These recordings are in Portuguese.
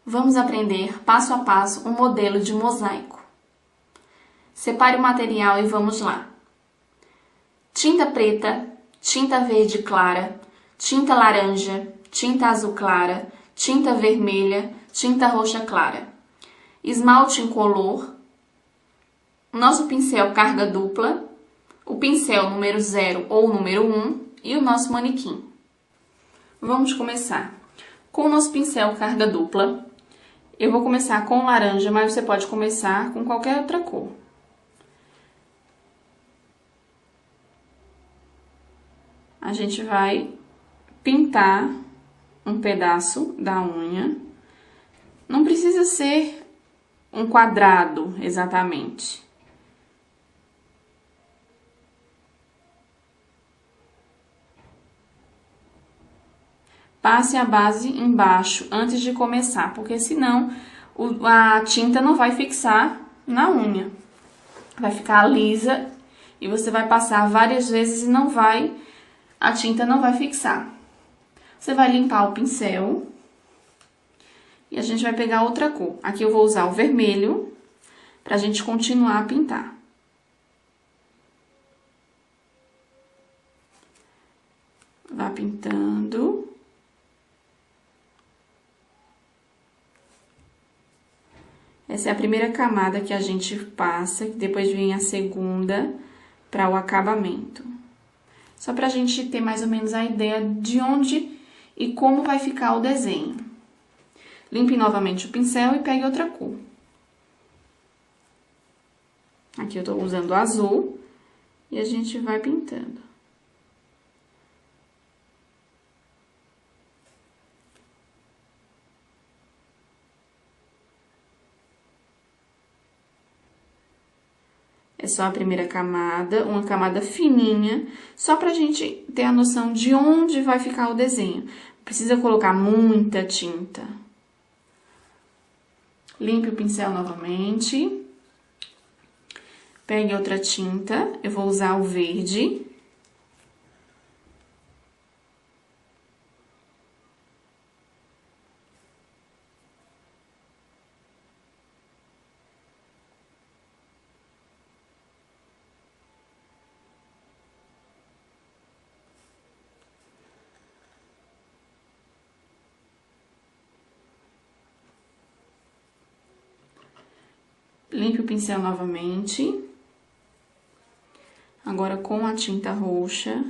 Vamos aprender passo a passo um modelo de mosaico. Separe o material e vamos lá. Tinta preta, tinta verde clara, tinta laranja, tinta azul clara, tinta vermelha, tinta roxa clara. Esmalte incolor, nosso pincel carga dupla, o pincel número 0 ou número 1 e o nosso manequim. Vamos começar. Com o nosso pincel carga dupla, eu vou começar com laranja, mas você pode começar com qualquer outra cor. A gente vai pintar um pedaço da unha. Não precisa ser um quadrado exatamente. Passe a base embaixo antes de começar, porque senão a tinta não vai fixar na unha. Vai ficar lisa e você vai passar várias vezes e a tinta não vai fixar. Você vai limpar o pincel e a gente vai pegar outra cor. Aqui eu vou usar o vermelho pra gente continuar a pintar. Vá pintando. Essa é a primeira camada que a gente passa, depois vem a segunda para o acabamento. Só pra gente ter mais ou menos a ideia de onde e como vai ficar o desenho. Limpe novamente o pincel e pegue outra cor. Aqui eu tô usando azul e a gente vai pintando. É só a primeira camada, uma camada fininha, só pra gente ter a noção de onde vai ficar o desenho. Não precisa colocar muita tinta. Limpe o pincel novamente. Pegue outra tinta, eu vou usar o verde. Limpe o pincel novamente. Agora, com a tinta roxa.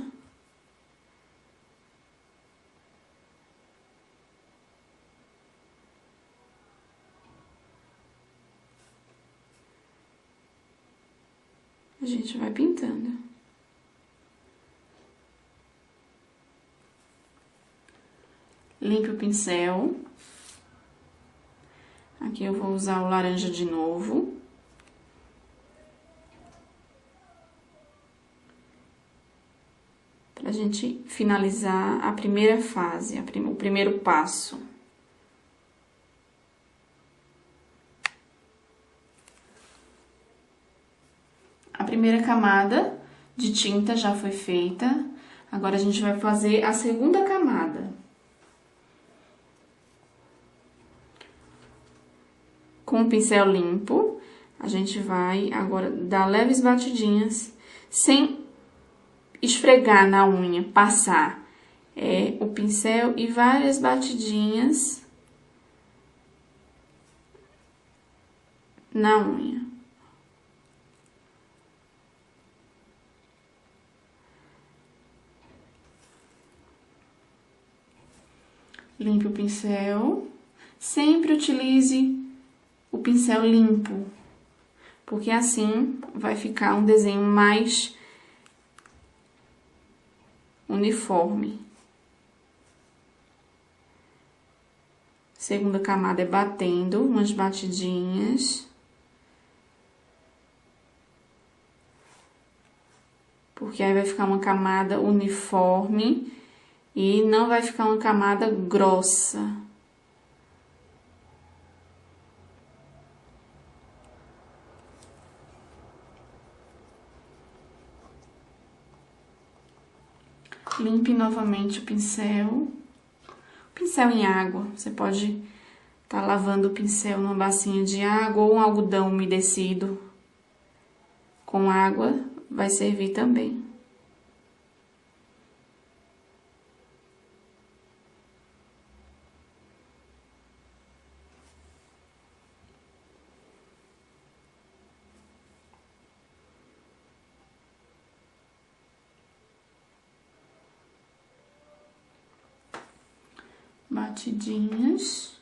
A gente vai pintando. Limpe o pincel. Aqui eu vou usar o laranja de novo. Pra gente finalizar a primeira fase, o primeiro passo. A primeira camada de tinta já foi feita. Agora, a gente vai fazer a segunda camada. Com o pincel limpo, a gente vai agora dar leves batidinhas, sem esfregar na unha, passar o pincel e várias batidinhas na unha. Limpe o pincel, sempre utilize o pincel limpo, porque assim vai ficar um desenho mais uniforme. Segunda camada é batendo umas batidinhas. Porque aí vai ficar uma camada uniforme e não vai ficar uma camada grossa. Limpe novamente o pincel. Pincel em água, você pode tá lavando o pincel numa bacinha de água ou um algodão umedecido com água, vai servir também. Batidinhas.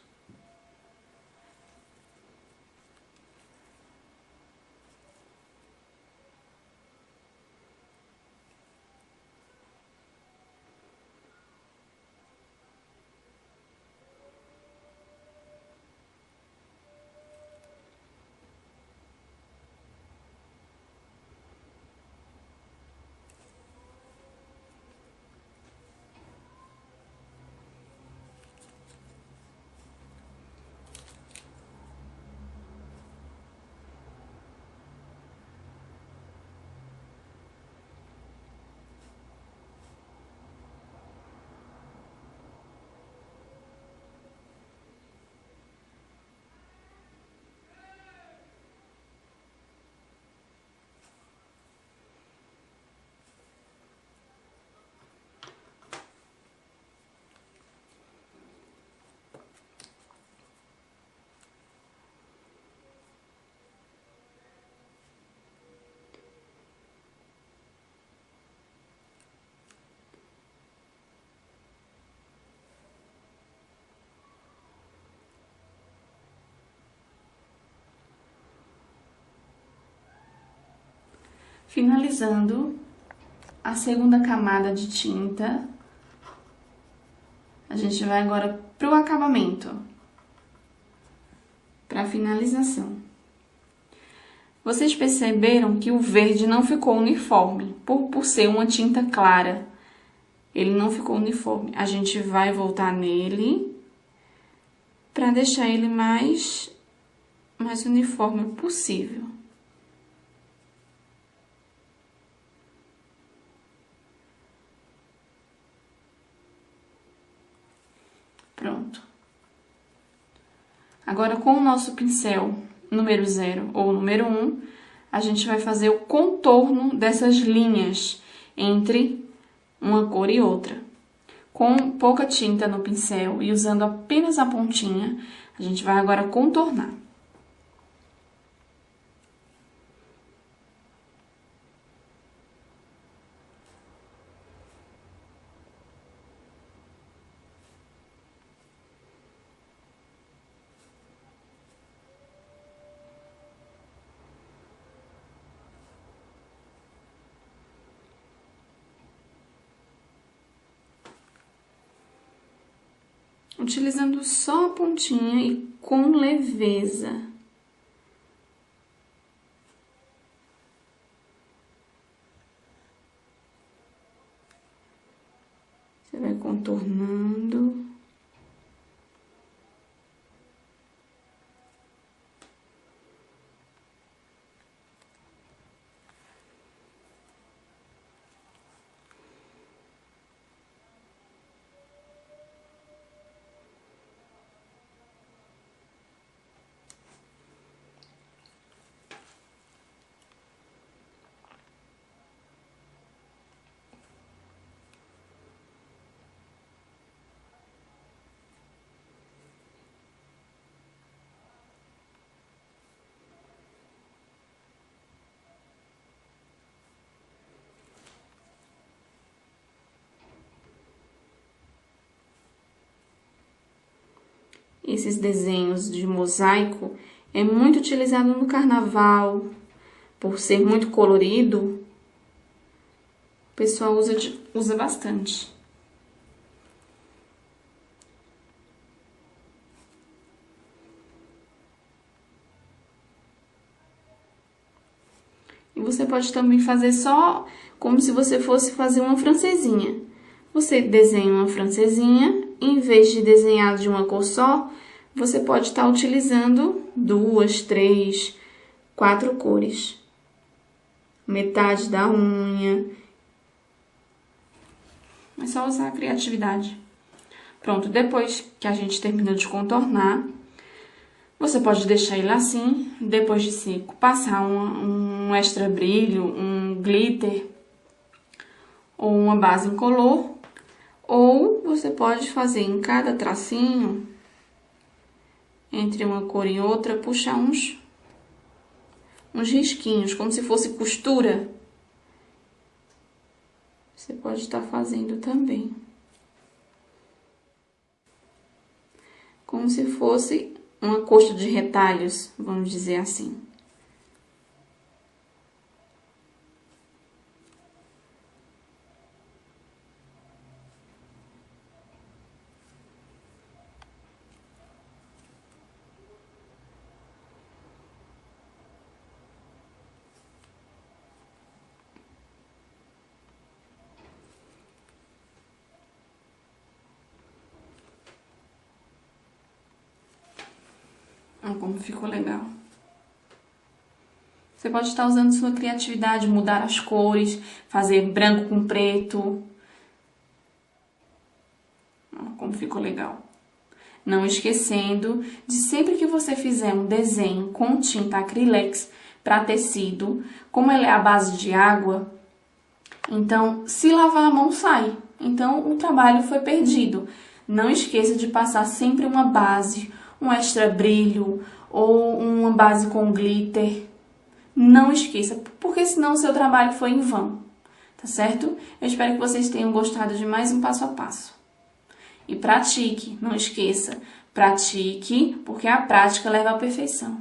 Finalizando a segunda camada de tinta, a gente vai agora para o acabamento, para a finalização. Vocês perceberam que o verde não ficou uniforme, por ser uma tinta clara. Ele não ficou uniforme. A gente vai voltar nele para deixar ele mais uniforme possível. Pronto. Agora, com o nosso pincel número 0 ou número 1, a gente vai fazer o contorno dessas linhas entre uma cor e outra. Com pouca tinta no pincel e usando apenas a pontinha, a gente vai agora contornar. Utilizando só a pontinha e com leveza. Você vai contornando. Esses desenhos de mosaico é muito utilizado no carnaval, por ser muito colorido, o pessoal usa bastante. E você pode também fazer só como se você fosse fazer uma francesinha. Você desenha uma francesinha, em vez de desenhar de uma cor só, você pode estar utilizando 2, 3, 4 cores. Metade da unha. É só usar a criatividade. Pronto, depois que a gente terminou de contornar, Você pode deixar ele assim, depois de seco, passar um extra brilho, um glitter ou uma base incolor, ou você pode fazer em cada tracinho, entre uma cor e outra, puxar uns risquinhos, como se fosse costura. Você pode estar fazendo também. Como se fosse uma coxa de retalhos, vamos dizer assim. Olha como ficou legal. Você pode estar usando sua criatividade, mudar as cores, fazer branco com preto. Olha como ficou legal. Não esquecendo de sempre que você fizer um desenho com tinta acrílex para tecido, como ela é a base de água, então se lavar a mão sai. Então o trabalho foi perdido. Não esqueça de passar sempre uma base, um extra brilho ou uma base com glitter. Não esqueça, porque senão o seu trabalho foi em vão, tá certo? Eu espero que vocês tenham gostado de mais um passo a passo. E pratique, não esqueça, pratique, porque a prática leva à perfeição.